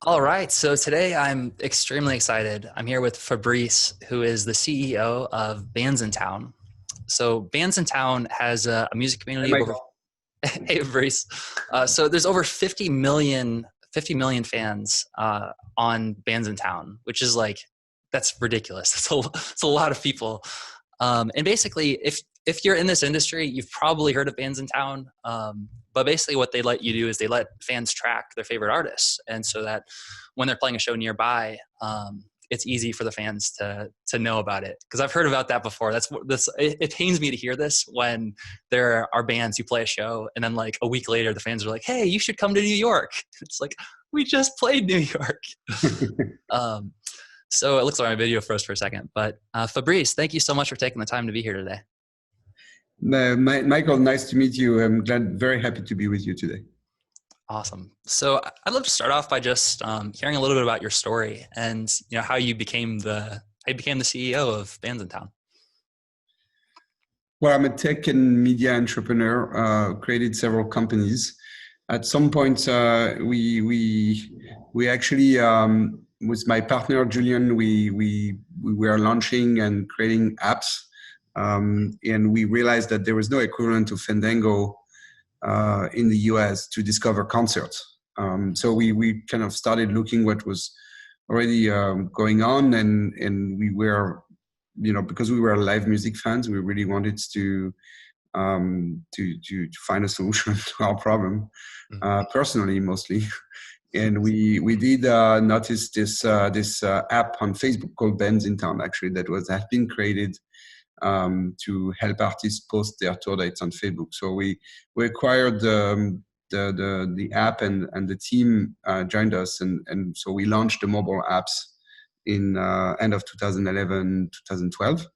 All right, so today I'm extremely excited. I'm here with Fabrice, who is the CEO of Bandsintown. So Bandsintown has a music Hey, community of over Michael. hey Fabrice. So there's over 50 million fans on Bandsintown, which is like that's ridiculous. It's a lot of people. And basically, if you're in this industry, you've probably heard of bands in town. But basically, what they let you do is they let fans track their favorite artists, and so that when they're playing a show nearby, it's easy for the fans to know about it. Because I've heard about that before. It pains me to hear this when there are bands who play a show, and then like a week later, the fans are like, "Hey, you should come to New York." It's like we just played New York. Um, so it looks like my video froze for a second, but Fabrice, thank you so much for taking the time to be here today. Michael, nice to meet you. I'm very happy to be with you today. Awesome. So I'd love to start off by just hearing a little bit about your story and how you became the CEO of Bandsintown. Well, I'm a tech and media entrepreneur. Created several companies. At some point, we actually with my partner Julian, we were launching and creating apps, and we realized that there was no equivalent to Fandango in the US to discover concerts. So we kind of started looking what was already going on, and we were, because we were live music fans, we really wanted to find a solution to our problem, personally mostly. And we did notice this app on Facebook called Bandsintown, actually, that had been created to help artists post their tour dates on Facebook. So we acquired the app, and the team joined us, and so we launched the mobile apps in end of 2011, 2012,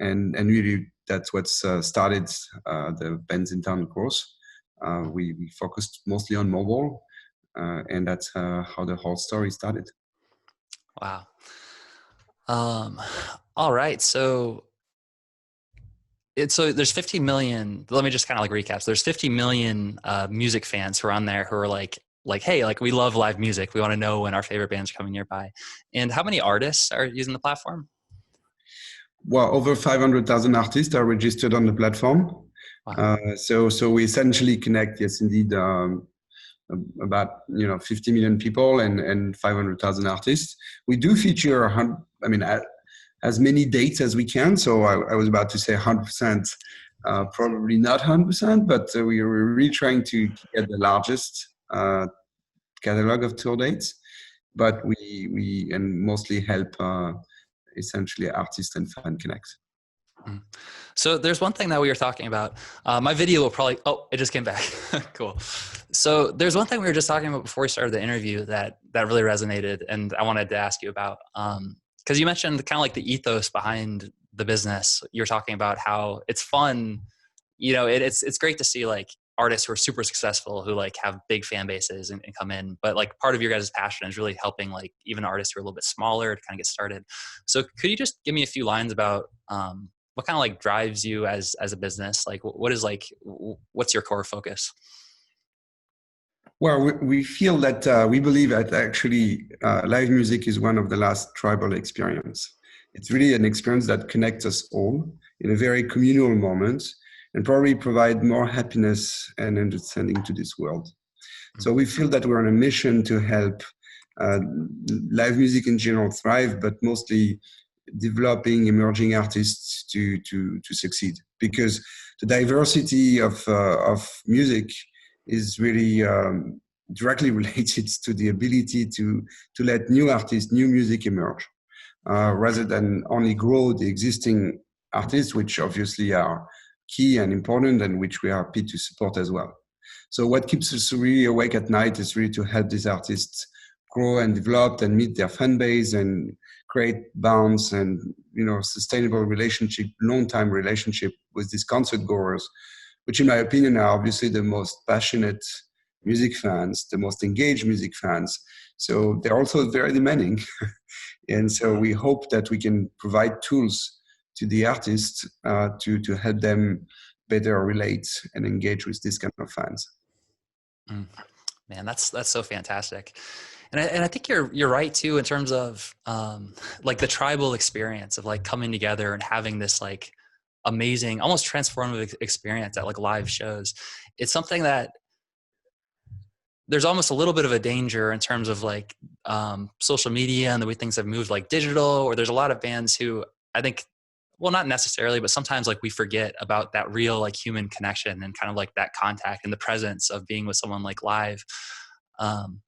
and really that's what started the Bandsintown growth. We focused mostly on mobile, and that's how the whole story started. Wow. All right. So there's 50 million. Let me just kind of like recap. So there's 50 million music fans who are on there who are like, hey, like we love live music. We want to know when our favorite bands are coming nearby. And how many artists are using the platform? Well, over 500,000 artists are registered on the platform. Wow. So we essentially connect, yes, indeed, about 50 million people and 500,000 artists. We do feature, as many dates as we can. So I was about to say 100%, probably not 100%, but we were really trying to get the largest catalog of tour dates. But we mostly help essentially artists and fan connect. So there's one thing that we were talking about. My video will probably, it just came back. Cool. So there's one thing we were just talking about before we started the interview that really resonated, and I wanted to ask you about. Because you mentioned kind of like the ethos behind the business. You're talking about how it's fun. It's great to see like artists who are super successful who like have big fan bases and come in. But like part of your guys' passion is really helping like even artists who are a little bit smaller to kind of get started. So could you just give me a few lines about what kind of like drives you as a business? Like what's your core focus? Well, we feel that we believe that actually live music is one of the last tribal experience. It's really an experience that connects us all in a very communal moment and probably provide more happiness and understanding to this world. So we feel that we're on a mission to help live music in general thrive, but mostly developing emerging artists to succeed, because the diversity of music is really directly related to the ability to let new artists, new music emerge, rather than only grow the existing artists, which obviously are key and important and which we are happy to support as well. So what keeps us really awake at night is really to help these artists grow and develop and meet their fan base and create bonds and sustainable relationship, long-time relationship with these concert goers, which in my opinion are obviously the most passionate music fans, the most engaged music fans. So they're also very demanding. And so we hope that we can provide tools to the artists to help them better relate and engage with this kind of fans. Man, that's so fantastic. And I think you're right too in terms of like the tribal experience of like coming together and having this like amazing, almost transformative experience at like live shows. It's something that there's almost a little bit of a danger in terms of like social media and the way things have moved like digital, or there's a lot of bands who I think, well, not necessarily, but sometimes like we forget about that real like human connection and kind of like that contact and the presence of being with someone like live. Um,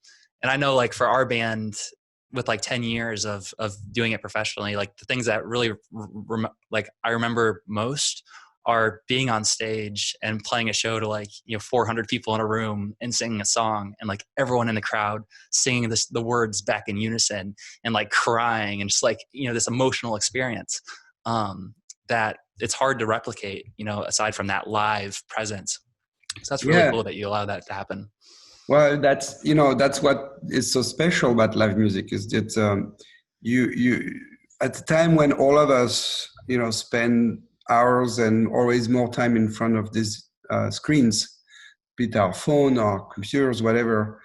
and I know like for our band with like 10 years of doing it professionally, like the things that really like I remember most are being on stage and playing a show to like, 400 people in a room and singing a song and like everyone in the crowd singing the words back in unison and like crying and just like, this emotional experience that it's hard to replicate, aside from that live presence. So that's really Yeah. cool that you allow that to happen. Well, that's what is so special about live music is that you at the time when all of us spend hours and always more time in front of these screens, be it our phone or computers, whatever.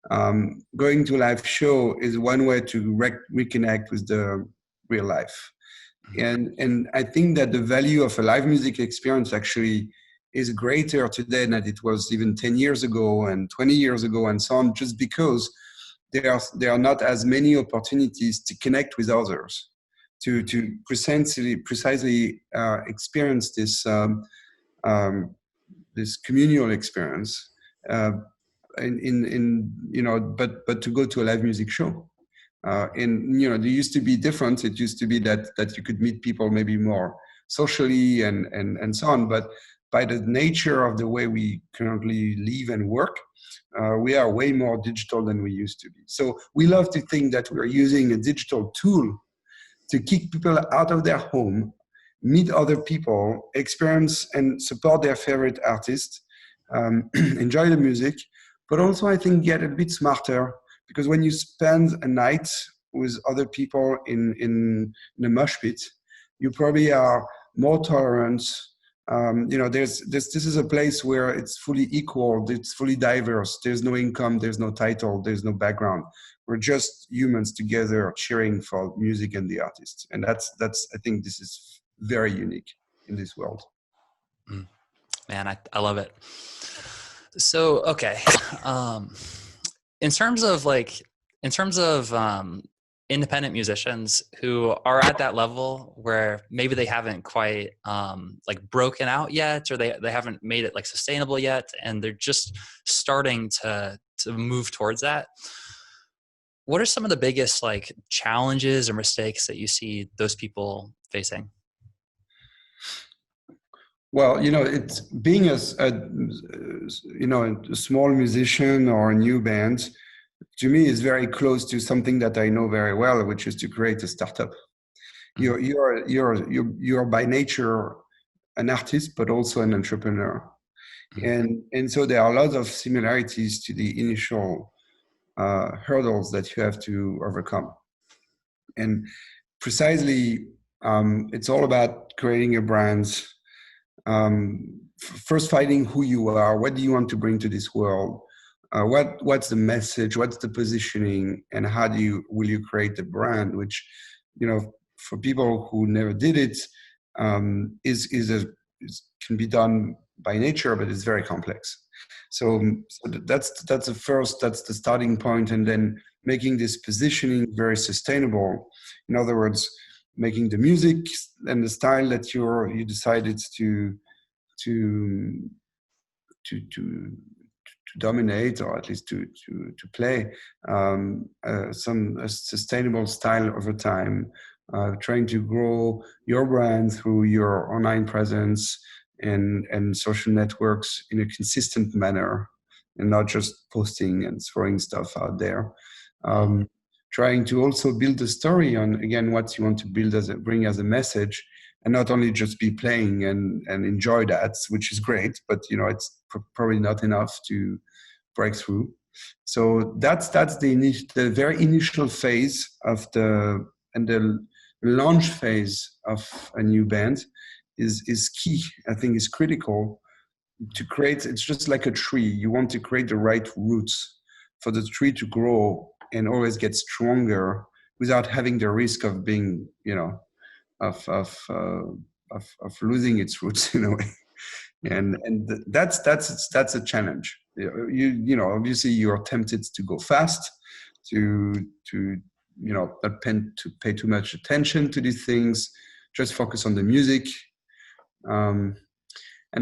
Going to a live show is one way to reconnect with the real life, and I think that the value of a live music experience actually is greater today than it was even 10 years ago and 20 years ago and so on, just because there are not as many opportunities to connect with others, to precisely experience this communal experience, but to go to a live music show. And there used to be different. It used to be that you could meet people maybe more socially and so on, but by the nature of the way we currently live and work, we are way more digital than we used to be. So we love to think that we're using a digital tool to kick people out of their home, meet other people, experience and support their favorite artists, enjoy the music, but also I think get a bit smarter, because when you spend a night with other people in a mosh pit, you probably are more tolerant. This is a place where it's fully equal, it's fully diverse. There's no income, there's no title, there's no background. We're just humans together cheering for music and the artists. And that's I think this is very unique in this world. Man, I love it. So, okay. In terms of independent musicians who are at that level where maybe they haven't quite like broken out yet, or they haven't made it like sustainable yet, and they're just starting to move towards that, what are some of the biggest like challenges or mistakes that you see those people facing? Well, it's being a small musician or a new band, to me is very close to something that I know very well, which is to create a startup. You're by nature an artist, but also an entrepreneur, and so there are a lot of similarities to the initial hurdles that you have to overcome. And precisely, it's all about creating a brand. First, finding who you are. What do you want to bring to this world? What's the message? What's the positioning? And how will you create the brand? Which, for people who never did it, can be done by nature, but it's very complex. So that's the starting point, and then making this positioning very sustainable. In other words, making the music and the style that you decided to dominate, or at least to play a sustainable style over time. Trying to grow your brand through your online presence and social networks in a consistent manner, and not just posting and throwing stuff out there. Trying to also build a story on, again, what you want to bring as a message, and not only just be playing and enjoy that, which is great, but it's probably not enough to break through. So that's the very initial phase of the launch phase of a new band is key. I think is critical to create. It's just like a tree. You want to create the right roots for the tree to grow and always get stronger without having the risk of being, of losing its roots in a way. And that's a challenge. Obviously you're tempted to go fast, to not to pay too much attention to these things, just focus on the music. And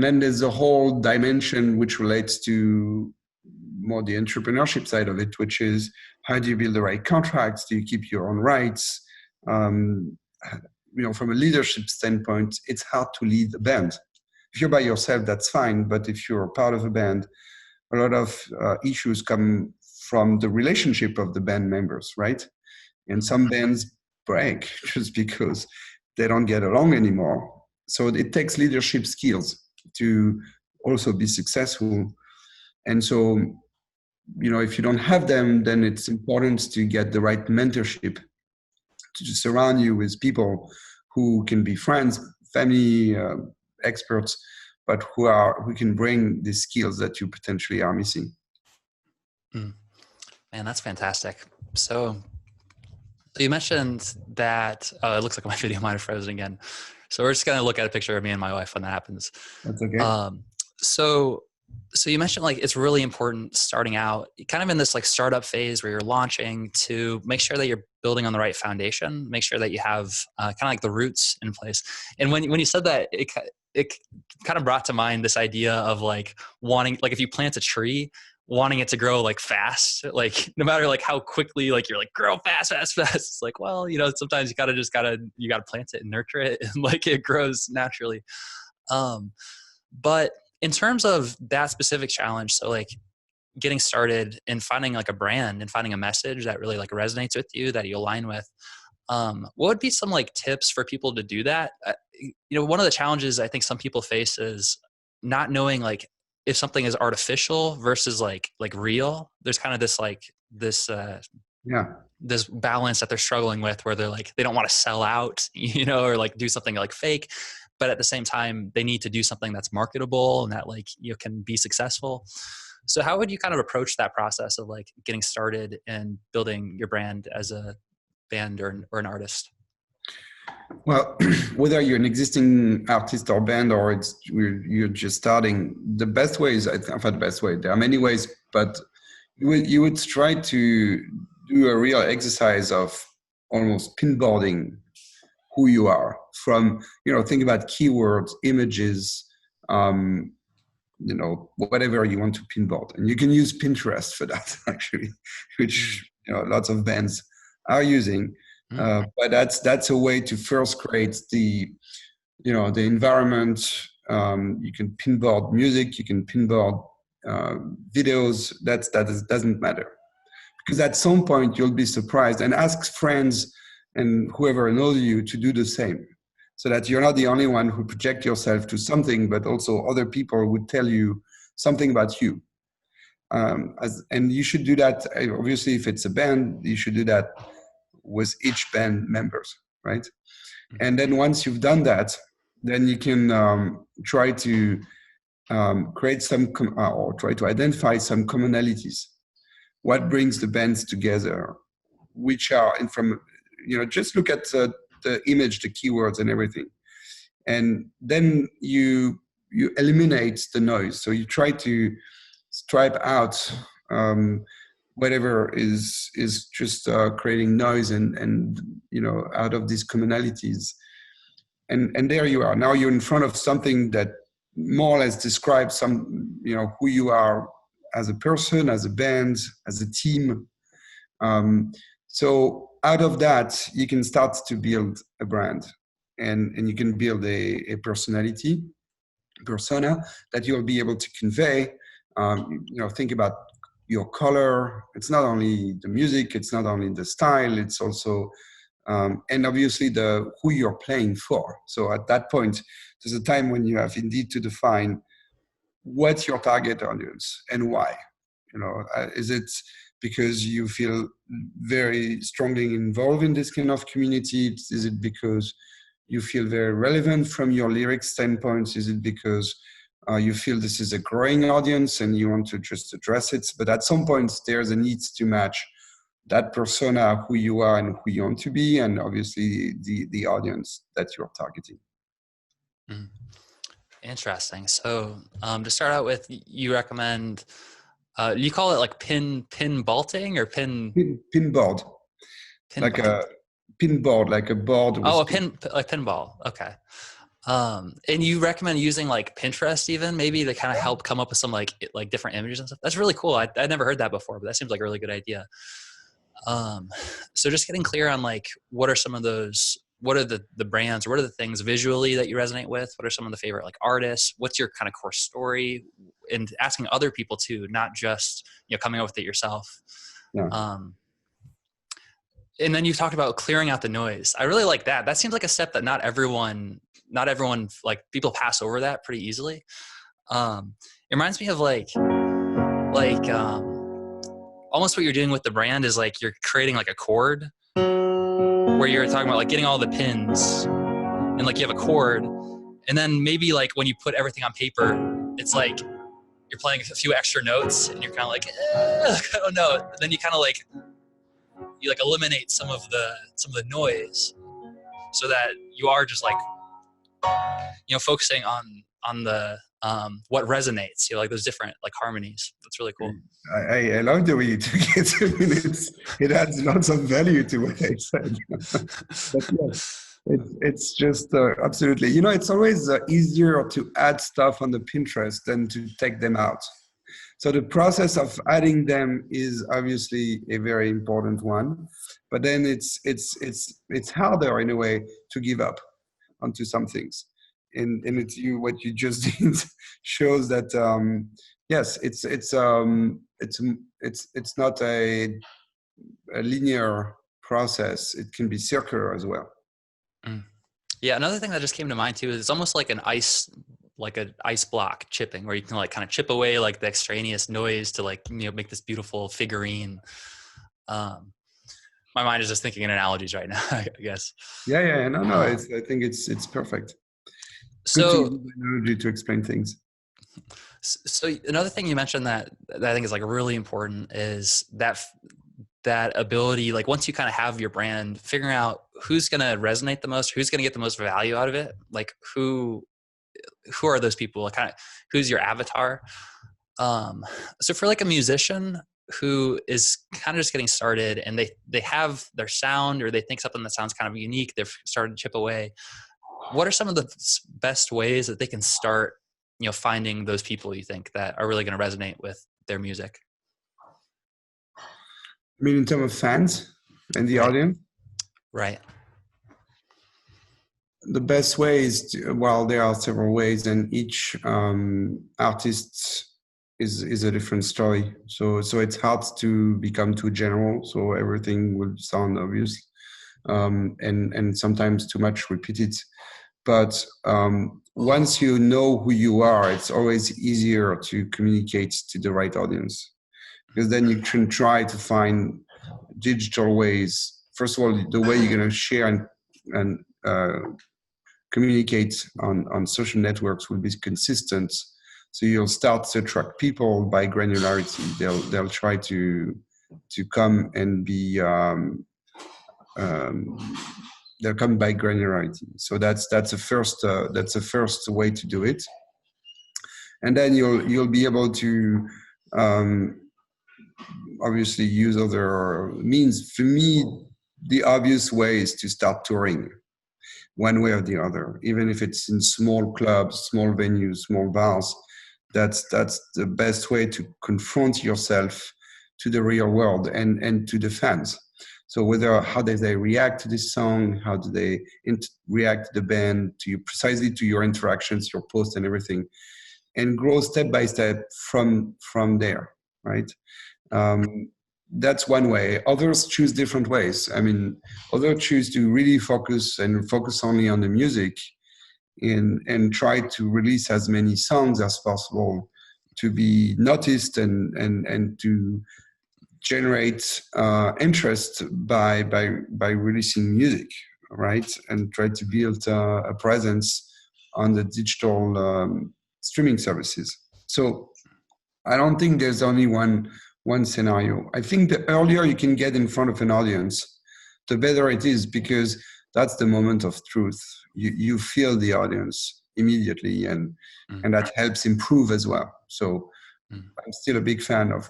then there's a whole dimension which relates to more the entrepreneurship side of it, which is how do you build the right contracts? Do you keep your own rights? From a leadership standpoint, it's hard to lead a band. If you're by yourself, that's fine. But if you're part of a band, a lot of issues come from the relationship of the band members, right? And some bands break just because they don't get along anymore. So it takes leadership skills to also be successful. And so, if you don't have them, then it's important to get the right mentorship, to surround you with people who can be friends, family, experts, but who can bring the skills that you potentially are missing. Man, that's fantastic. So you mentioned that it looks like my video might have frozen again. So we're just gonna look at a picture of me and my wife when that happens. That's okay. So you mentioned like it's really important starting out kind of in this like startup phase where you're launching to make sure that you're building on the right foundation, make sure that you have kind of like the roots in place. And when you said that, it kind of brought to mind this idea of like wanting, like if you plant a tree, wanting it to grow like fast, like no matter like how quickly, like you're like grow fast. It's like, well, sometimes you gotta plant it and nurture it and like it grows naturally. But in terms of that specific challenge, so like getting started and finding like a brand and finding a message that really like resonates with you, that you align with, what would be some like tips for people to do that? One of the challenges I think some people face is not knowing like if something is artificial versus like real. There's kind of this like this balance that they're struggling with where they're like, they don't want to sell out, or like do something like fake, but at the same time they need to do something that's marketable and that like can be successful. So how would you kind of approach that process of like getting started and building your brand as a band or an artist? Well, whether you're an existing artist or band or you're just starting, the best way is, the best way, there are many ways, but you would try to do a real exercise of almost pinboarding who you are from, think about keywords, images, whatever you want to pinboard. And you can use Pinterest for that, actually, which lots of bands are using. But that's a way to first create the environment. You can pinboard music, you can pinboard videos. That doesn't matter, because at some point you'll be surprised, and ask friends and whoever knows you to do the same, so that you're not the only one who project yourself to something, but also other people would tell you something about you. And you should do that. Obviously, if it's a band, you should do that with each band members, right? And then once you've done that, then you can try to create some or try to identify some commonalities. What brings the bands together? Which are, and from just look at the image, the keywords, and everything, and then you eliminate the noise. So you try to stripe out whatever is just creating noise and out of these commonalities, and there you are. Now you're in front of something that more or less describes some who you are as a person, as a band, as a team. So out of that you can start to build a brand, and you can build a persona that you'll be able to convey. Think about your color. It's not only the music, it's not only the style, it's also and obviously the who you're playing for. So at that point, there's a time when you have indeed to define what's your target audience and why. Is it because you feel very strongly involved in this kind of community? Is it because you feel very relevant from your lyrics standpoint? Is it because you feel this is a growing audience and you want to just address it? But at some point, there's a need to match that persona, who you are and who you want to be, and obviously the audience that you're targeting. Mm. Interesting. So to start out with, you recommend, you call it like pin vaulting or Pinboard, like pinball? a pinboard, like a board Oh, with like pinball. Okay. And you recommend using like Pinterest even maybe to kind of help come up with some like different images and stuff. That's really cool. I'd never heard that before, but that seems like a really good idea. So just getting clear on like, what are some of those, what are the brands, or what are the things visually that you resonate with? What are some of the favorite like artists? What's your kind of core story? And asking other people too, not just, coming up with it yourself. Yeah. And then you've talked about clearing out the noise. I really like that. That seems like a step that not everyone, like people pass over that pretty easily. It reminds me of like almost what you're doing with the brand is like you're creating like a chord where you're talking about like getting all the pins and like you have a chord, and then maybe like when you put everything on paper, it's like you're playing a few extra notes and you're kind of like, I don't know. And then you kind of like, you like eliminate some of the noise so that you are just like, focusing on the what resonates, like those different like harmonies. That's really cool. I love the way you took it. I mean, it adds lots of value to what I said. But yes, it's just absolutely. It's always easier to add stuff on the Pinterest than to take them out. So the process of adding them is obviously a very important one, but then it's harder in a way to give up onto some things. And what you just did shows that yes, it's not a linear process. It can be circular as well. Mm. Yeah, another thing that just came to mind too is it's almost like an ice block chipping, where you can like kind of chip away like the extraneous noise to like make this beautiful figurine. My mind is just thinking in analogies right now, I guess. Yeah. No. I think it's perfect. So, good to use analogy to explain things. So another thing you mentioned that I think is like really important is that ability, like once you kind of have your brand, figuring out who's going to resonate the most, who's going to get the most value out of it, like who are those people, like kind of who's your avatar. So for like a musician who is kind of just getting started and they have their sound, or they think something that sounds kind of unique, they've started to chip away, what are some of the best ways that they can start, finding those people you think that are really going to resonate with their music? I mean, in terms of fans and the Right. audience? Right. The best way is there are several ways, and each artist is a different story. So it's hard to become too general. So everything will sound obvious, and sometimes too much repeated. But once you know who you are, it's always easier to communicate to the right audience, because then you can try to find digital ways. First of all, the way you're going to share and communicate on social networks will be consistent. So you'll start to attract people by granularity. They'll try to come and be they'll come by granularity. So that's the first way to do it. And then you'll be able to obviously use other means. For me, the obvious way is to start touring, one way or the other, even if it's in small clubs, small venues, small bars. That's the best way to confront yourself to the real world and to the fans. So how do they react to this song? How do they react to the band, precisely to your interactions, your posts and everything, and grow step by step from there, right? That's one way. Others choose different ways. I mean, others choose to really focus only on the music and try to release as many songs as possible to be noticed and to generate interest by releasing music, right? And try to build a presence on the digital streaming services. So I don't think there's only one one scenario. I think the earlier you can get in front of an audience, the better it is, because that's the moment of truth. You feel the audience immediately, and that helps improve as well. So I'm still a big fan of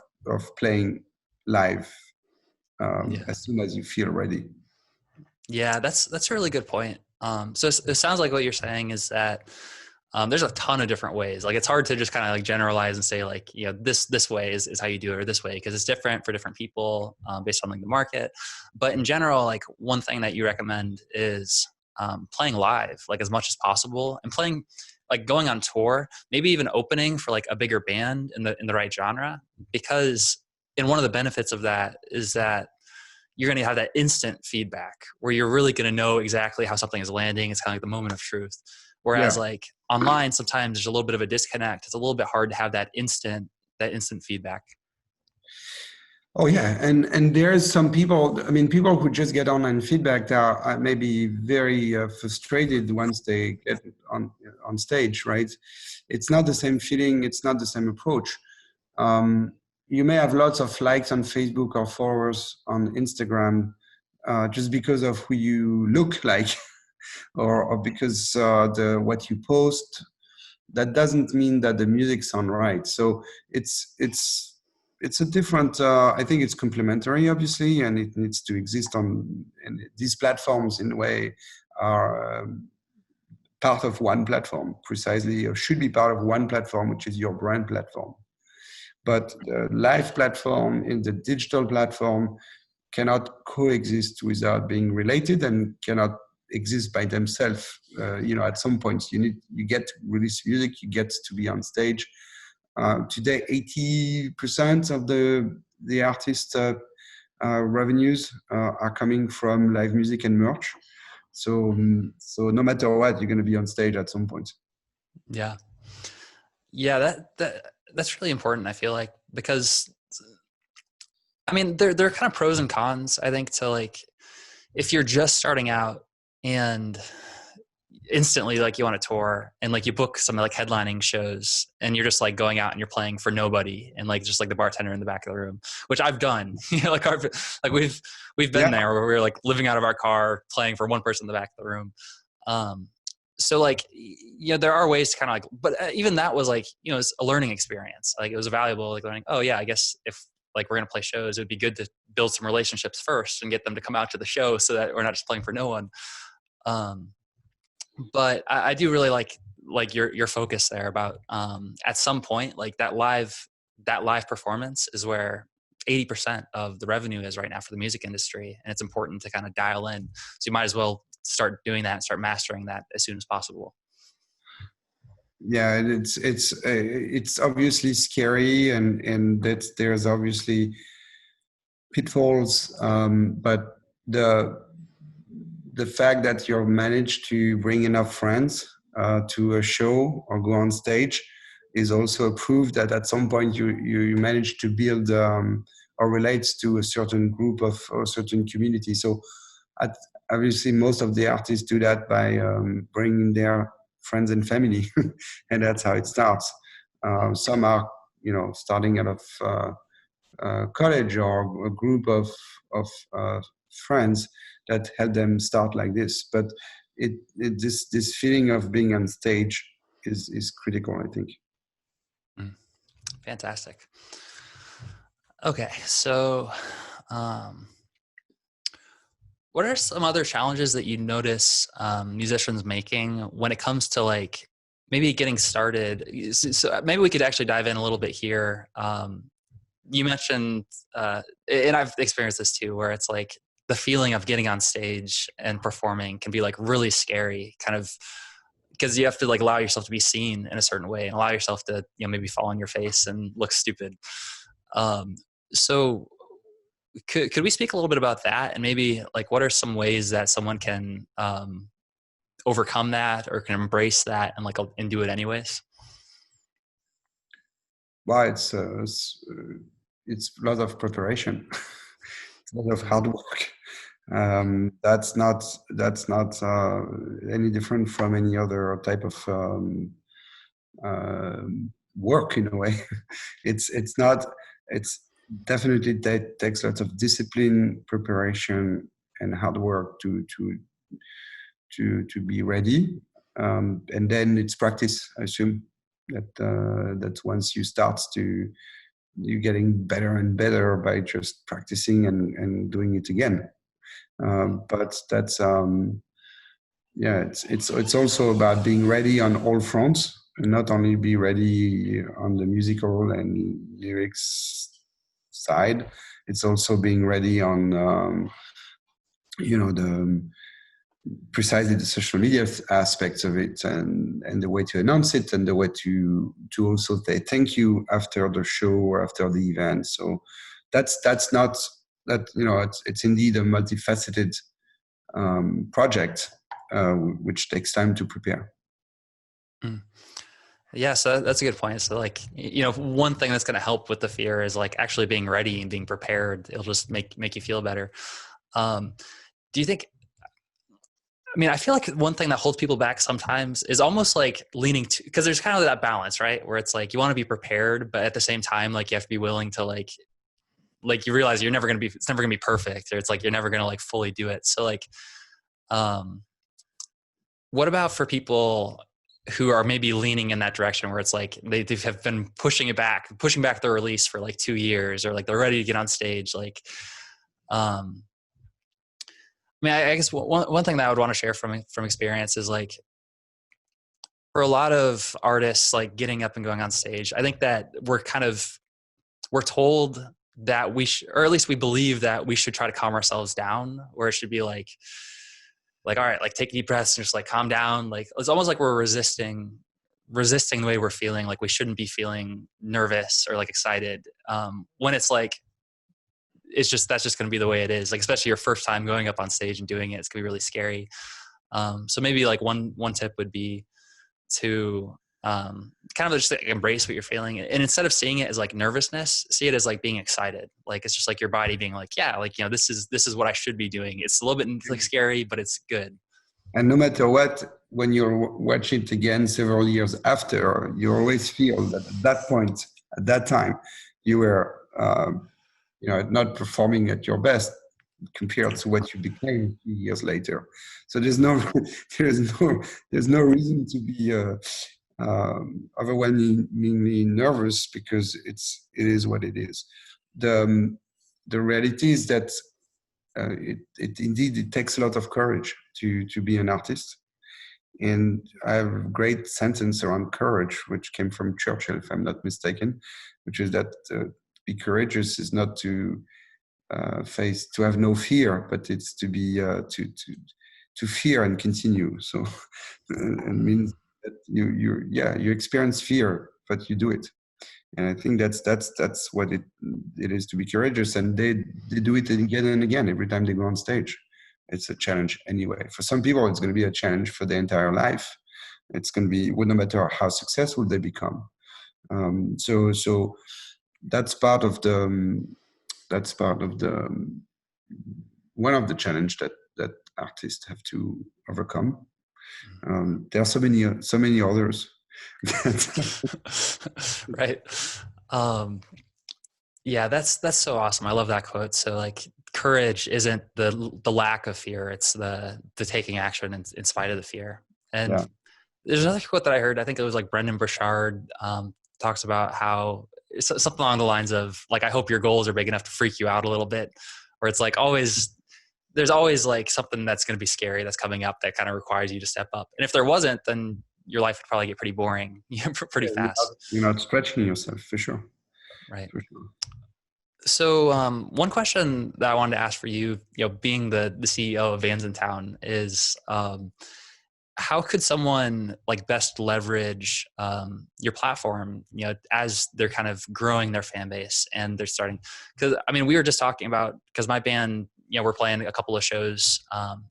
playing live Yeah. as soon as you feel ready. Yeah, that's a really good point. So it sounds like what you're saying is that there's a ton of different ways. Like it's hard to just kind of like generalize and say like, you know, this way is how you do it, or this way, because it's different for different people based on like the market. But in general, like one thing that you recommend is playing live, like as much as possible, and playing like going on tour, maybe even opening for like a bigger band in the right genre, because and one of the benefits of that is that you're going to have that instant feedback where you're really going to know exactly how something is landing. It's kind of like the moment of truth. Whereas Yeah. like online, sometimes there's a little bit of a disconnect. It's a little bit hard to have that instant feedback. Oh yeah, and there's some people. I mean, people who just get online feedback are maybe very frustrated once they get on stage. Right? It's not the same feeling. It's not the same approach. You may have lots of likes on Facebook or followers on Instagram just because of who you look like, or because what you post. That doesn't mean that the music sounds right. So it's a different. I think it's complementary, obviously, and it needs to exist on. And these platforms, in a way, are part of one platform, precisely, or should be part of one platform, which is your brand platform. But the live platform in the digital platform cannot coexist without being related, and cannot exist by themselves. At some point you get to release music, you get to be on stage. Today, 80% of the artist revenues are coming from live music and merch. So no matter what, you're going to be on stage at some point. Yeah. Yeah. That's really important. I feel like, because I mean, there are kind of pros and cons, I think, to like, if you're just starting out and instantly like you want to tour and like you book some like headlining shows and you're just like going out and you're playing for nobody and like just like the bartender in the back of the room, which I've done. We've been there where we're like living out of our car playing for one person in the back of the room. So like, there are ways to kind of like, but even that was like, it's a learning experience. Like it was valuable, like learning, oh yeah, I guess if like we're going to play shows, it would be good to build some relationships first and get them to come out to the show so that we're not just playing for no one. But I do really like your focus there about at some point, like that live performance is where 80% of the revenue is right now for the music industry. And it's important to kind of dial in. So you might as well start doing that and start mastering that as soon as possible. Yeah, it's obviously scary, and that there's obviously pitfalls, but the fact that you've managed to bring enough friends to a show or go on stage is also a proof that at some point you manage to build or relates to a certain group of or certain community. So obviously most of the artists do that by bringing their friends and family, and that's how it starts. Some are starting out of college, or a group of friends that help them start like this. But this feeling of being on stage is critical, I think. Fantastic. Okay, so what are some other challenges that you notice musicians making when it comes to like maybe getting started? So maybe we could actually dive in a little bit here. You mentioned, and I've experienced this too, where it's like the feeling of getting on stage and performing can be like really scary, kind of, because you have to like allow yourself to be seen in a certain way and allow yourself to, maybe fall on your face and look stupid. So could we speak a little bit about that, and maybe like what are some ways that someone can overcome that or can embrace that and do it anyways? Well, it's a lot of preparation. It's a lot of hard work. That's not any different from any other type of work, in a way. It's not definitely takes lots of discipline, preparation, and hard work to be ready. And then it's practice. I assume that once you start to, you're getting better and better by just practicing and doing it again. But that's yeah, it's also about being ready on all fronts, and not only be ready on the musical and lyrics side. It's also being ready on the precisely the social media aspects of it, and the way to announce it, and the way to also say thank you after the show or after the event. So that's not that, it's indeed a multifaceted project, which takes time to prepare. Mm. Yeah, so that's a good point. So like, one thing that's going to help with the fear is like actually being ready and being prepared. It'll just make you feel better. Do you think, I mean, I feel like one thing that holds people back sometimes is almost like leaning to, because there's kind of that balance, right? Where it's like, you want to be prepared, but at the same time, like you have to be willing to like you realize it's never going to be perfect, or it's like, you're never going to like fully do it. So like, what about for people who are maybe leaning in that direction where it's like they have been pushing back the release for like 2 years, or like they're ready to get on stage? Like, I mean, I guess one thing that I would want to share from experience is like, for a lot of artists, like getting up and going on stage, I think that we're told that or at least we believe that we should try to calm ourselves down, where it should be like, all right, like take deep breaths and just like calm down. Like it's almost like we're resisting the way we're feeling. Like we shouldn't be feeling nervous or like excited. When it's like, that's just going to be the way it is. Like, especially your first time going up on stage and doing it, it's gonna be really scary. So maybe like one tip would be to kind of just like embrace what you're feeling, and instead of seeing it as like nervousness, see it as like being excited. Like it's just like your body being like, yeah, like, this is what I should be doing. It's a little bit like scary, but it's good. And no matter what, when you watch it again several years after, you always feel that at that point, at that time, you were not performing at your best compared to what you became a few years later. So there's no reason to be overwhelmingly nervous, because it is what it is. The reality is that it takes a lot of courage to be an artist. And I have a great sentence around courage, which came from Churchill, if I'm not mistaken, which is that be courageous is not to have no fear, but it's to be to fear and continue. So it means that you experience fear, but you do it. And I think that's what it is to be courageous. And they do it again and again every time they go on stage. It's a challenge anyway. For some people, it's going to be a challenge for their entire life. It's going to be, well, no matter how successful they become. So that's part of the one of the challenge that artists have to overcome. There are so many others. Right. Yeah, that's so awesome. I love that quote. So like, courage isn't the lack of fear, it's the taking action in spite of the fear. And yeah. There's another quote that I heard, I think it was like Brendan Burchard talks about how something along the lines of like, I hope your goals are big enough to freak you out a little bit, where it's like there's always like something that's going to be scary that's coming up that kind of requires you to step up. And if there wasn't, then your life would probably get pretty boring pretty fast. You're not stretching yourself, for sure. Right. For sure. So one question that I wanted to ask for you, being the CEO of Bandsintown, is how could someone like best leverage your platform, as they're kind of growing their fan base and they're starting? Because I mean, we were just talking about, because my band, we're playing a couple of shows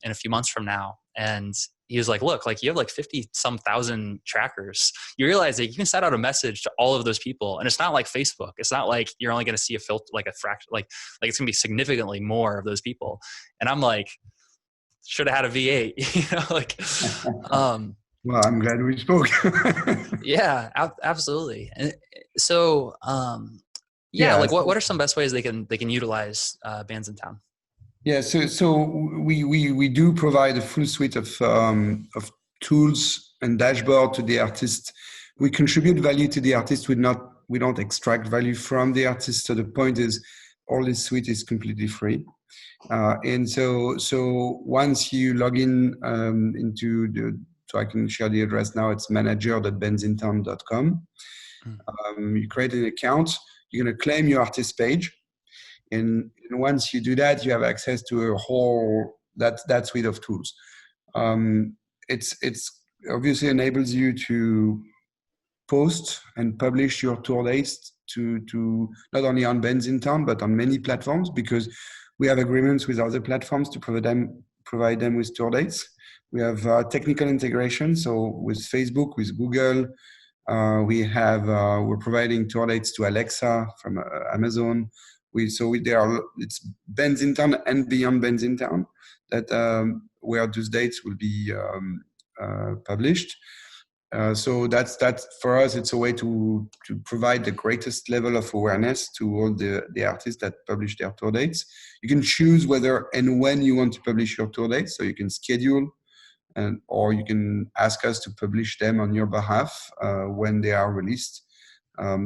in a few months from now, and he was like, look, like you have like 50-some thousand trackers. You realize that you can send out a message to all of those people. And it's not like Facebook. It's not like you're only going to see a filter, like a fraction, like it's going to be significantly more of those people. And I'm like, should have had a V8, like, well, I'm glad we spoke. Yeah, absolutely. And so, Yeah, Yeah. like what are some best ways they can utilize Bandsintown? Yeah, so we do provide a full suite of tools and dashboard to the artist. We contribute value to the artist. We don't extract value from the artist. So the point is, all this suite is completely free. And so once you log in into the, so I can share the address now. It's manager.bandsintown.com. Mm. You create an account. You're going to claim your artist page. And once you do that, you have access to a whole that suite of tools. It's obviously enables you to post and publish your tour dates to not only on Bandsintown but on many platforms, because we have agreements with other platforms to provide them with tour dates. We have technical integration, so with Facebook, with Google. We're providing tour dates to Alexa from Amazon. It's Bandsintown and beyond Bandsintown that where those dates will be published. So that's for us. It's a way to provide the greatest level of awareness to all the artists that publish their tour dates. You can choose whether and when you want to publish your tour dates, so you can schedule, or you can ask us to publish them on your behalf when they are released.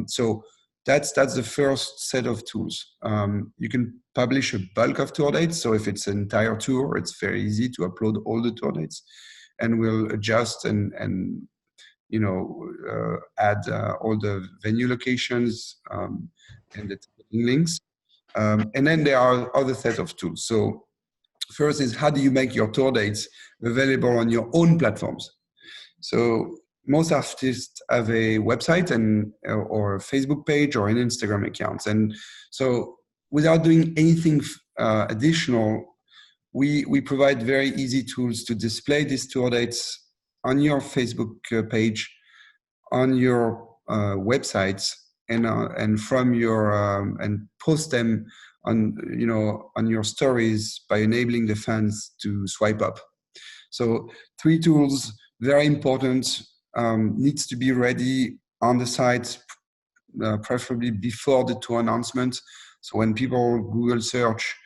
So that's the first set of tools. You can publish a bulk of tour dates. So if it's an entire tour, it's very easy to upload all the tour dates, and we'll adjust and add all the venue locations and the links. And then there are other set of tools. So first is, how do you make your tour dates available on your own platforms? So most artists have a website or a Facebook page or an Instagram account. And so without doing anything additional, we provide very easy tools to display these tour dates on your Facebook page, on your websites, and from your and post them on your stories by enabling the fans to swipe up. So 3 tools, very important, needs to be ready on the site, preferably before the tour announcement. So when people Google search,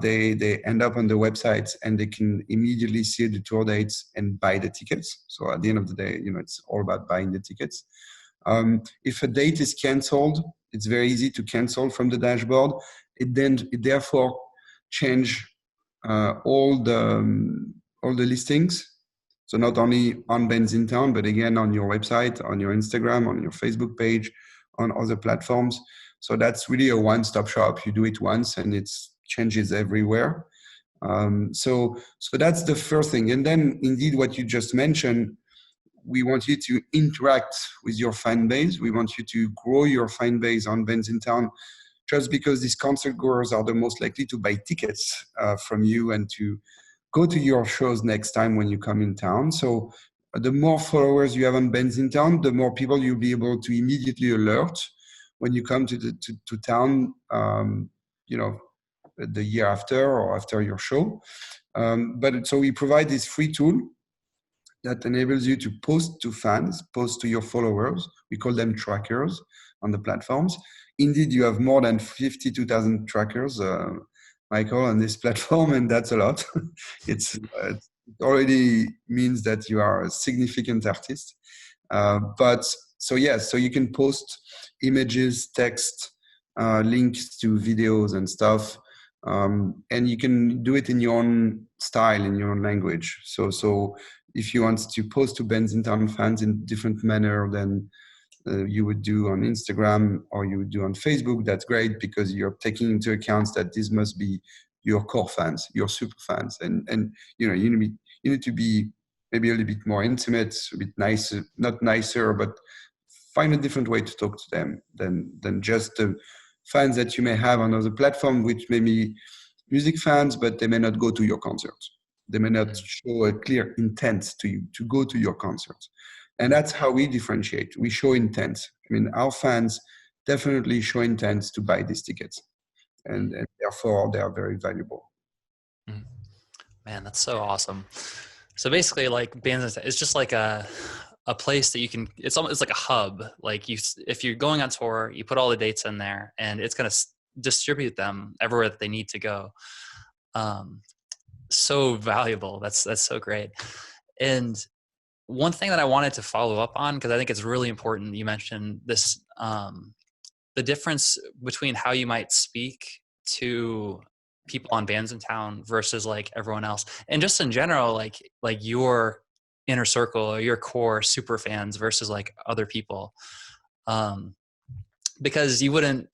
they end up on the website and they can immediately see the tour dates and buy the tickets. So at the end of the day, it's all about buying the tickets. If a date is canceled, it's very easy to cancel from the dashboard. It therefore change all the listings. So not only on Bandsintown, but again on your website, on your Instagram, on your Facebook page, on other platforms. So that's really a one-stop shop. You do it once and it changes everywhere. So that's the first thing. And then indeed what you just mentioned, we want you to interact with your fan base. We want you to grow your fan base on Bandsintown, just because these concert goers are the most likely to buy tickets from you and to go to your shows next time when you come in town. So the more followers you have on Bandsintown, the more people you'll be able to immediately alert when you come to town, the year after or after your show. But so we provide this free tool that enables you to post to fans, post to your followers. We call them trackers on the platforms. Indeed, you have more than 52,000 trackers, Michael, on this platform, and that's a lot. It already means that you are a significant artist. So you can post images, text, links to videos and stuff. And you can do it in your own style, in your own language. So if you want to post to Bandsintown fans in different manner than you would do on Instagram or you would do on Facebook, that's great, because you're taking into account that this must be your core fans, your super fans, and you need to be maybe a little bit more intimate, a bit nicer, not nicer, but find a different way to talk to them than just the fans that you may have on other platforms, which may be music fans, but they may not go to your concerts. They may not show a clear intent to go to your concerts. And that's how we differentiate. We show intent. I mean, our fans definitely show intent to buy these tickets. And therefore, they are very valuable. Man, that's so awesome. So basically, like Bandsintown, it's just like a a place that you can, it's almost, it's like a hub. Like if you're going on tour, you put all the dates in there and it's going to distribute them everywhere that they need to go. So valuable. That's so great. And one thing that I wanted to follow up on, because I think it's really important, you mentioned this, the difference between how you might speak to people on Bandsintown versus like everyone else, and just in general, like your inner circle or your core super fans versus like other people, because you wouldn't,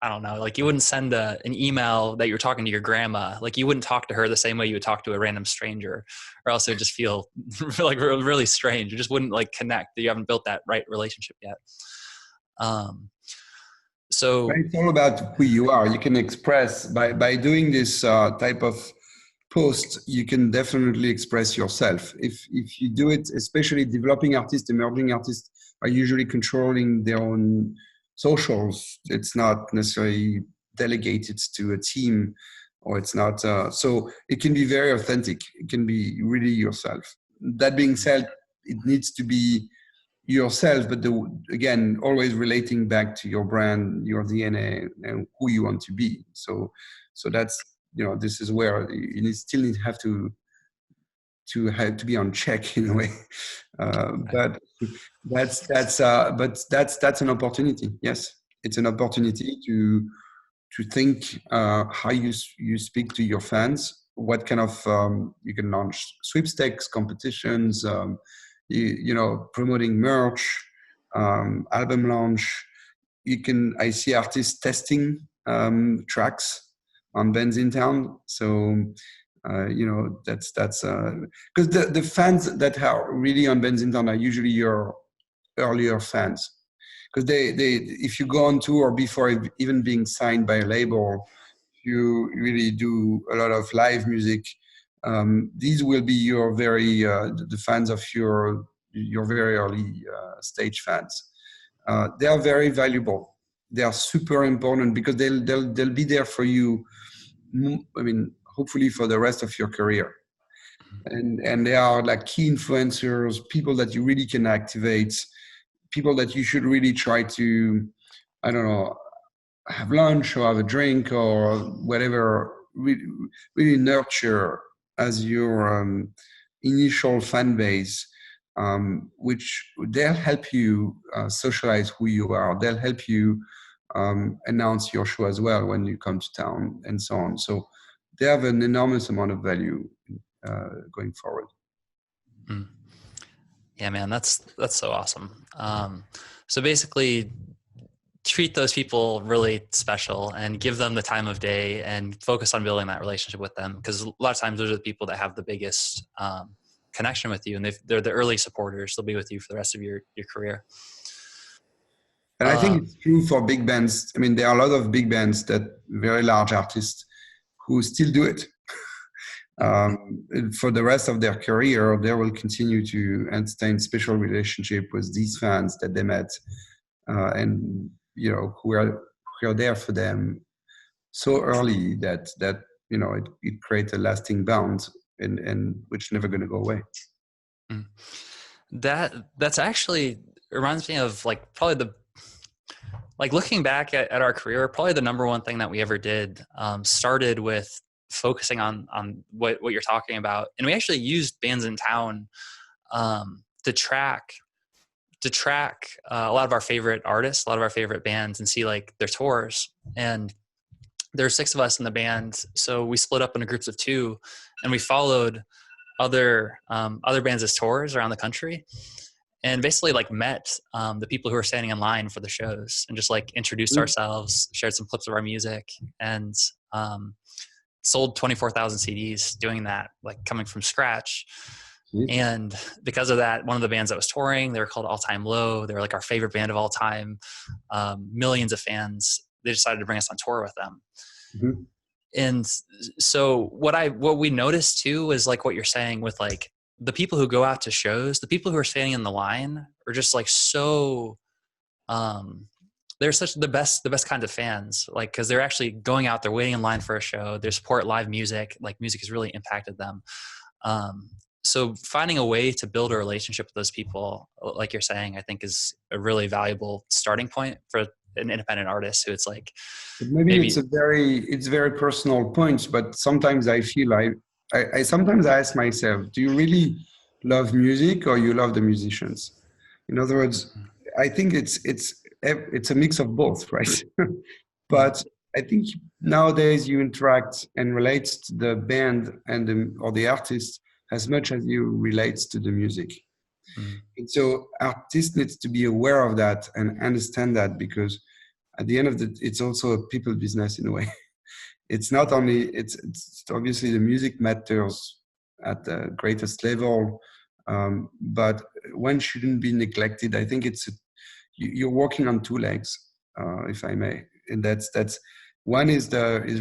I don't know, like you wouldn't send an email that you're talking to your grandma. Like you wouldn't talk to her the same way you would talk to a random stranger, or else it would just feel like really strange. You just wouldn't like connect. You haven't built that right relationship yet. So It's all about who you are. You can express by doing this type of post. You can definitely express yourself. If you do it, especially developing artists, emerging artists are usually controlling their own socials. It's not necessarily delegated to a team, or it's not. So it can be very authentic. It can be really yourself. That being said, it needs to be yourself, but again, always relating back to your brand, your DNA, and who you want to be. So that's, this is where you still have to be on check in a way. But that's an opportunity. Yes, it's an opportunity to think how you speak to your fans. What kind of you can launch sweepstakes, competitions. Promoting merch, album launch. I see artists testing tracks on Bandsintown. So, that's because the fans that are really on Bandsintown are usually your earlier fans. Because they if you go on tour before even being signed by a label, you really do a lot of live music. These will be your very the fans of your very early stage fans. They are very valuable. They are super important because they'll be there for you. I mean, hopefully for the rest of your career. And they are like key influencers, people that you really can activate, people that you should really try to, I don't know, have lunch or have a drink or whatever, really nurture as your initial fan base, which they'll help you socialize who you are. They'll help you announce your show as well when you come to town and so on. So they have an enormous amount of value going forward. Yeah, man, that's so awesome. So basically, treat those people really special and give them the time of day and focus on building that relationship with them, because a lot of times those are the people that have the biggest connection with you, and they're the early supporters. They'll be with you for the rest of your career. And I think it's true for big bands. I mean, there are a lot of big bands, that very large artists, who still do it. For the rest of their career, they will continue to entertain special relationship with these fans that they met, and who are there for them so early that it creates a lasting bond, and which never going to go away. That's actually reminds me of like probably looking back at our career, probably the number one thing that we ever did started with focusing on what you're talking about. And we actually used Bandsintown to track a lot of our favorite artists, a lot of our favorite bands, and see like their tours. And there's 6 of us in the band, so we split up into groups of 2, and we followed other bands' tours around the country, and basically like met the people who were standing in line for the shows, and just like introduced ourselves, shared some clips of our music, and sold 24,000 CDs doing that, like coming from scratch. And because of that, one of the bands that was touring, they were called All Time Low. They were like our favorite band of all time. Millions of fans. They decided to bring us on tour with them. Mm-hmm. And so what we noticed too was like what you're saying with like the people who go out to shows, the people who are standing in the line are just like so, they're such the best kinds of fans, like, cause they're actually going out, they're waiting in line for a show, they support live music, like music has really impacted them. so finding a way to build a relationship with those people, like you're saying, I think is a really valuable starting point for an independent artist who it's like, But maybe maybe, it's very personal points, but sometimes I feel I sometimes I ask myself, do you really love music or you love the musicians? In other words, I think it's a mix of both, right? mm, But I think nowadays you interact and relate to the band and or the artist as much as you relate to the music. mm, And so artists needs to be aware of that and understand that, because at the end of it's also a people business in a way. It's not only it's obviously the music matters at the greatest level, but one shouldn't be neglected. I think you're working on two legs, if I may, and that's one is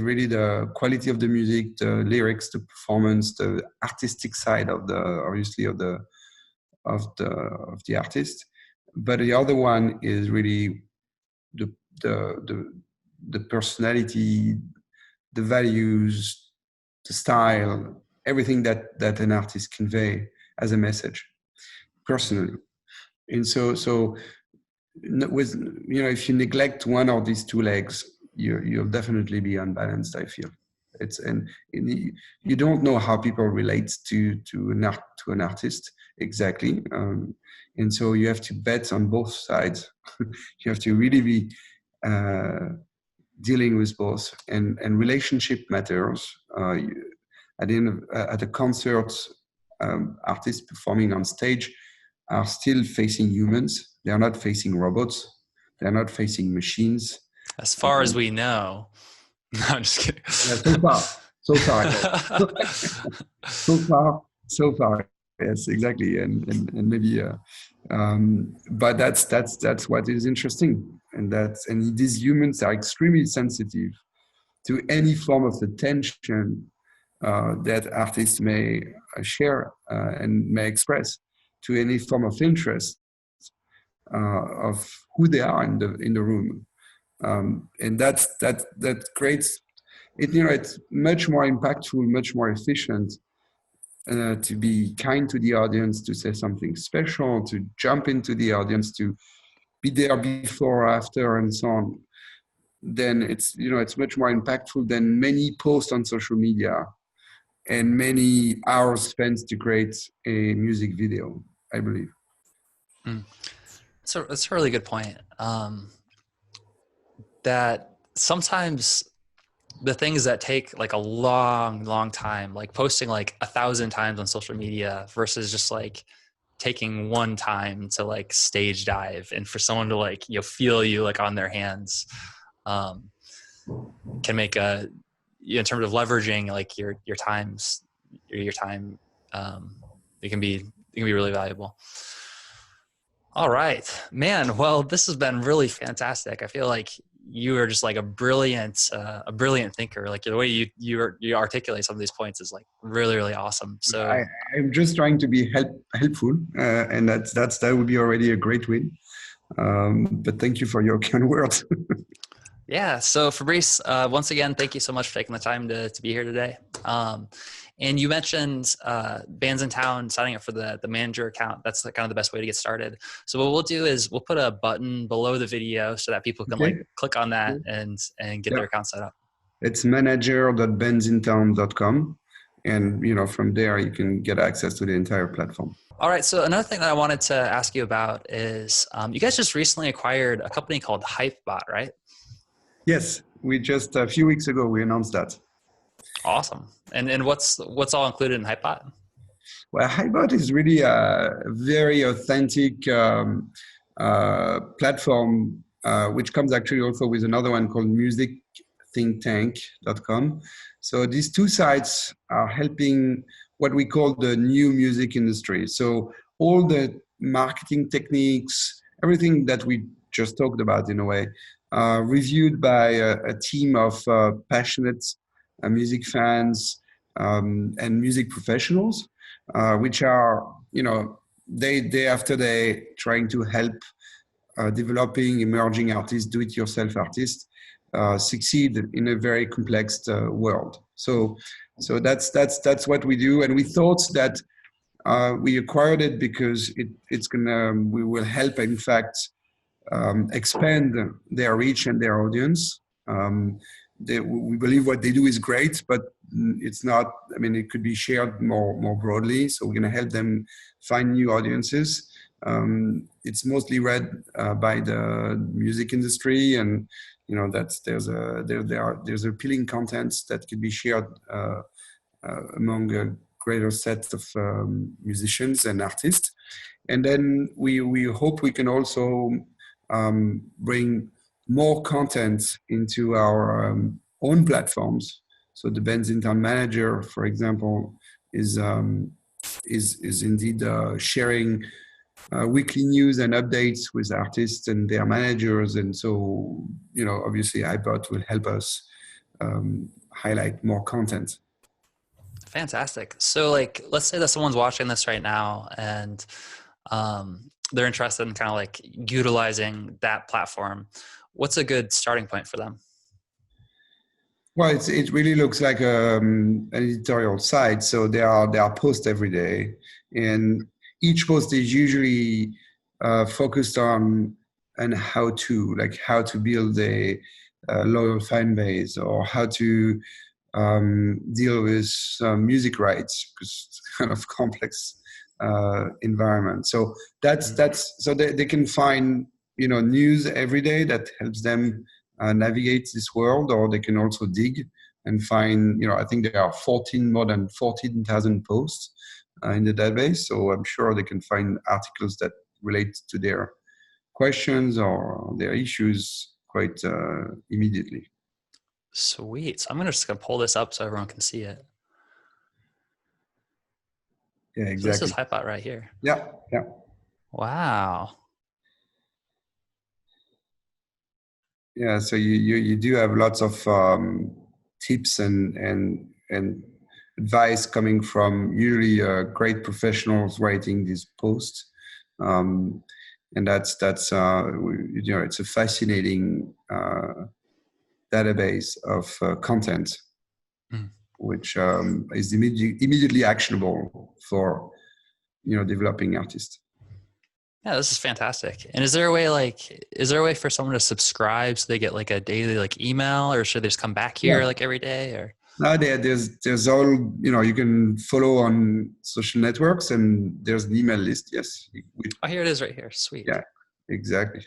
really the quality of the music, the lyrics, the performance, the artistic side of the obviously of the artist, but the other one is really the the the, the personality, the values, the style, everything that an artist convey as a message personally. And so with if you neglect one of these two legs, you'll definitely be unbalanced, I feel. You don't know how people relate to an artist exactly, and so you have to bet on both sides. You have to really be dealing with both, and relationship matters. At the end at a concert, artists performing on stage are still facing humans. They are not facing robots. They are not facing machines. as far as we know. No, I'm just kidding. Yeah, so far, so far, yes, exactly, and maybe, but that's what is interesting, and these humans are extremely sensitive to any form of attention that artists may share and may express, to any form of interest of who they are in the room, and that creates it. It's much more impactful, much more efficient to be kind to the audience, to say something special, to jump into the audience, to be there before or after, and so on. Then it's much more impactful than many posts on social media and many hours spent to create a music video, I believe. Mm. So that's a really good point. That sometimes the things that take like a long time, like posting like 1,000 times on social media versus just like taking one time to like stage dive and for someone to like feel you like on their hands, um, can make a in terms of leveraging like your times your time, it can be really valuable. All right, man. Well, this has been really fantastic. I feel like you are just like a brilliant thinker. Like the way you articulate some of these points is like really awesome. So I'm just trying to be helpful, and that would be already a great win. But thank you for your kind words. yeah. So Fabrice, once again, thank you so much for taking the time to be here today. And you mentioned Bandsintown, signing up for the manager account. That's kind of the best way to get started. So what we'll do is we'll put a button below the video so that people can Okay. like click on that and get their account set up. It's manager.bandsintown.com, and from there you can get access to the entire platform. All right. So another thing that I wanted to ask you about is you guys just recently acquired a company called Hypebot, right? Yes, we just a few weeks ago we announced that. Awesome. And what's all included in Hypebot? Well, Hypebot is really a very authentic platform, which comes actually also with another one called musicthinktank.com. So these two sites are helping what we call the new music industry. So all the marketing techniques, everything that we just talked about in a way, reviewed by a team of passionate music fans and music professionals, which are, day after day trying to help developing emerging artists, do-it-yourself artists, succeed in a very complex world. So that's what we do, and we thought that we acquired it because we will help, in fact, expand their reach and their audience. We believe what they do is great, but it's not. I mean, it could be shared more broadly. So we're going to help them find new audiences. It's mostly read by the music industry, and there's appealing contents that could be shared among a greater set of musicians and artists. And then we hope we can also bring more content into our own platforms. So the Bandsintown manager, for example, is indeed sharing weekly news and updates with artists and their managers. And so, obviously iBot will help us highlight more content. Fantastic. So like, let's say that someone's watching this right now and they're interested in kind of like utilizing that platform. What's a good starting point for them? Well, it really looks like an editorial site. So there are posts every day, and each post is usually focused on how to build a loyal fan base, or how to deal with music rights, because it's kind of complex environment. So that's so they can find news every day that helps them navigate this world, or they can also dig and find. I think there are more than 14,000 posts in the database. So I'm sure they can find articles that relate to their questions or their issues quite immediately. Sweet. So I'm just gonna pull this up so everyone can see it. Yeah, So this is exactly. Hypebot right here. Yeah. Wow. Yeah, so you do have lots of tips and advice coming from usually great professionals writing these posts, and that's it's a fascinating database of content, which is immediately actionable for developing artists. Yeah, this is fantastic. And is there a way for someone to subscribe so they get like a daily like email, or should they just come back here like every day? Or no, there's all you can follow on social networks, and there's an email list. Yes. Oh, here it is right here. Sweet. Yeah, exactly.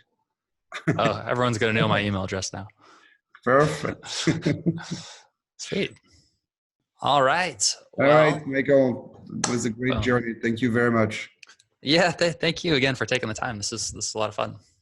Oh, everyone's gonna know my email address now. Perfect. Sweet. All right. All right, Michael. It was a great journey. Thank you very much. Yeah, thank you again for taking the time. This is a lot of fun.